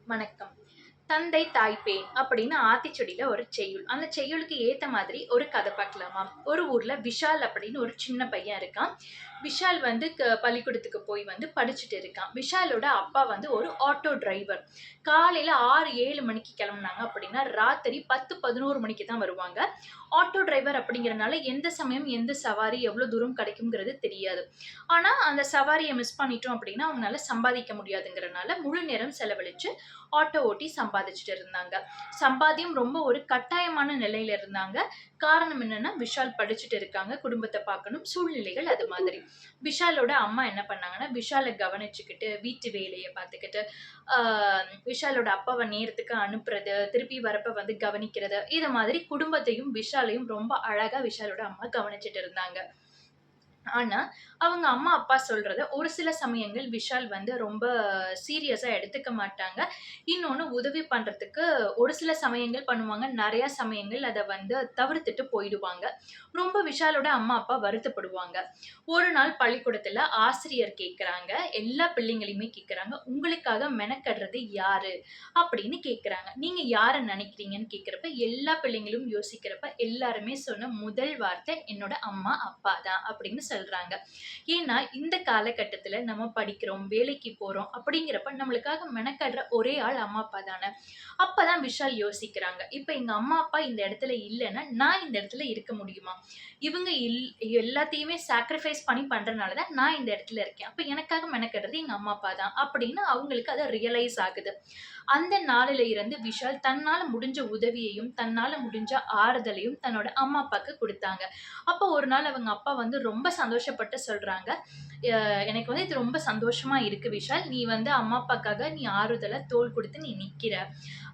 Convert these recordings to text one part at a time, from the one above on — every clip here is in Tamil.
வணக்கம். தந்தை தாய்ப்பேன் அப்படின்னு ஆத்திச்சூடியில ஒரு செய்யுள். அந்த செய்யுளுக்கு ஏத்த மாதிரி ஒரு கதை பார்க்கலாமா? ஒரு ஊர்ல விஷால் அப்படின்னு ஒரு சின்ன பையன் இருக்கான். விஷால் வந்து பள்ளிக்கூடத்துக்கு போய் வந்து படிச்சுட்டு இருக்கான். விஷாலோட அப்பா வந்து ஒரு ஆட்டோ டிரைவர். காலையில 6, 7 மணிக்கு கிளம்புனாங்க அப்படின்னா, ராத்திரி 10, 11 மணிக்கு தான் வருவாங்க. ஆட்டோ டிரைவர் அப்படிங்கிறனால எந்த சமயம், எந்த சவாரி எவ்வளோ தூரம் கிடைக்கும்ங்கிறது தெரியாது. ஆனா, அந்த சவாரிய மிஸ் பண்ணிட்டோம் அப்படின்னா, அவங்கனால சம்பாதிக்க முடியாதுங்கிறனால, முழு நேரம் செலவழிச்சு ஆட்டோ ஓட்டி சம்பாதிச்சுட்டு இருந்தாங்க. சம்பாத்தியம் ரொம்ப ஒரு கட்டாயமான நிலையில இருந்தாங்க. காரணம் என்னன்னா, விஷால் படிச்சுட்டு இருக்காங்க. குடும்பத்த பார்க்கணும். சூழ்நிலைகள் அது மாதிரி. விஷாலோட அம்மா என்ன பண்ணாங்கன்னா, விஷால கவனிச்சுக்கிட்டு, வீட்டு வேலைய பார்த்துக்கிட்டு, ஆ விஷாலோட அப்பாவ நேரத்துக்கு அனுப்புறது, திருப்பி வரப்ப வந்து கவனிக்கிறது, இது மாதிரி குடும்பத்தையும், விஷாலையும் ரொம்ப அழகா விஷாலோட அம்மா கவனிச்சுட்டு இருந்தாங்க. ஆனா, அவங்க அம்மா, அப்பா சொல்றத ஒரு சில சமயங்கள் விஷால் வந்து ரொம்ப சீரியஸா எடுத்துக்க மாட்டாங்க. இன்னொன்னு உதவி பண்றதுக்கு ஒரு சில சமயங்கள் பண்ணுவாங்க. நெறைய சமயங்கள் அத வந்து தவிர்த்துட்டு போயிடுவாங்க. ரொம்ப விஷாலோட அம்மா, அப்பா வருத்தப்படுவாங்க. ஒரு நாள் பள்ளிக்கூடத்துல ஆசிரியர் கேட்கறாங்க. எல்லா பிள்ளைங்களையுமே கேட்கறாங்க. "உங்களுக்காக மெனக்கட்றது யாரு?" அப்படின்னு கேட்கறாங்க. "நீங்க யார நெனைக்கிறீங்கன்னு?" கேட்கிறப்ப, எல்லா பிள்ளைங்களும் யோசிக்கிறப்ப, எல்லாருமே சொன்ன முதல் வார்த்தை, "என்னோட அம்மா, அப்பா தான்" அப்படின்னு சொல்றாங்க. ஏன்னா, இந்த காலகட்டத்துல நம்ம படிக்கிறோம், வேலைக்கு போறோம் அப்படிங்கிறப்ப நம்மளுக்காக மெனக்கட்ற ஒரே ஆள் அம்மா, அப்பா தானே. அப்பதான் விஷால் யோசிக்கிறாங்க. இப்ப எங்க அம்மா, அப்பா இந்த இடத்துல இல்லன்னா, நான் இந்த இடத்துல இருக்க முடியுமா? இவங்க எல்லாத்தையுமே சாக்ரிஃபைஸ் பண்ணி பண்றனால தான் நான் இந்த இடத்துல இருக்கேன். அப்ப எனக்காக மெனக்கெடுறது எங்க அம்மா, அப்பா தான் அப்படின்னு அவங்களுக்கு அது ரியலைஸ் ஆகுது. அந்த நாளில இருந்து விஷால் தன்னால முடிஞ்ச உதவியையும், தன்னால முடிஞ்ச ஆறுதலையும் தன்னோட அம்மா, அப்பாக்கு குடுத்தாங்க. அப்போ ஒரு நாள் அவங்க அப்பா வந்து ரொம்ப சந்தோஷப்பட்டு சொல்றாங்க, "அ எனக்கு வந்து இது ரொம்ப சந்தோஷமா இருக்கு விஷால். நீ வந்து அம்மா, அப்பாக்காக நீ ஆறுதலா தோள் குடுத்து நீ நிக்கிற."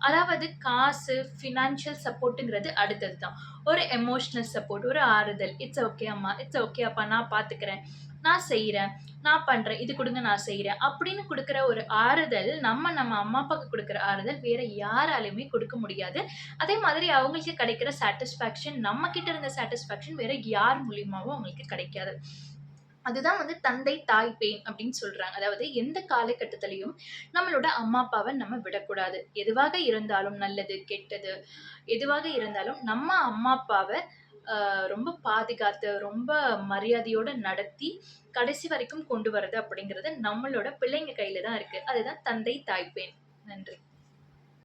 அதாவது காசு, ஃபினான்ஷியல் சப்போர்ட்ங்கிறது அடுத்தது தான். ஒரு எமோஷனல் சப்போர்ட், ஒரு ஆறுதல். "இட்ஸ் ஓகே அம்மா, இட்ஸ் ஓகே அப்பா, நான் பார்த்துக்கிறேன். நான் செய்றேன். நான் பண்றேன். இது குடுங்க நான் செய்றேன்." அப்படின்னு குடுக்குற ஒரு ஆறுதல், நம்ம அம்மா, அப்பாக்கு குடுக்குற ஆறுதல் வேற யாராலயுமே குடுக்க முடியாது. அதே மாதிரி அவங்களுக்கு கிடைக்கிற சாட்டிஸ்ஃபேக்ஷன், நம்ம கிட்ட இருந்த சாட்டிஸ்ஃபேக்ஷன் வேற யார் மூலியமாவும் அவங்களுக்கு கிடைக்காது. அதுதான் வந்து தந்தை, தாய் பேன் அப்படின்னு சொல்றாங்க. அதாவது எந்த காலகட்டத்திலயும் நம்மளோட அம்மா, அப்பாவ நம்ம விடக்கூடாது. எதுவாக இருந்தாலும் நல்லது, கெட்டது எதுவாக இருந்தாலும் நம்ம அம்மா, அப்பாவ ரொம்ப பாதுகாத்து, ரொம்ப மரியாதையோட நடத்தி, கடைசி வரைக்கும் கொண்டு வரது அப்படிங்கிறது நம்மளோட பிள்ளைங்க கையில தான் இருக்கு. அதுதான் தந்தை, தாய் பேன். நன்றி.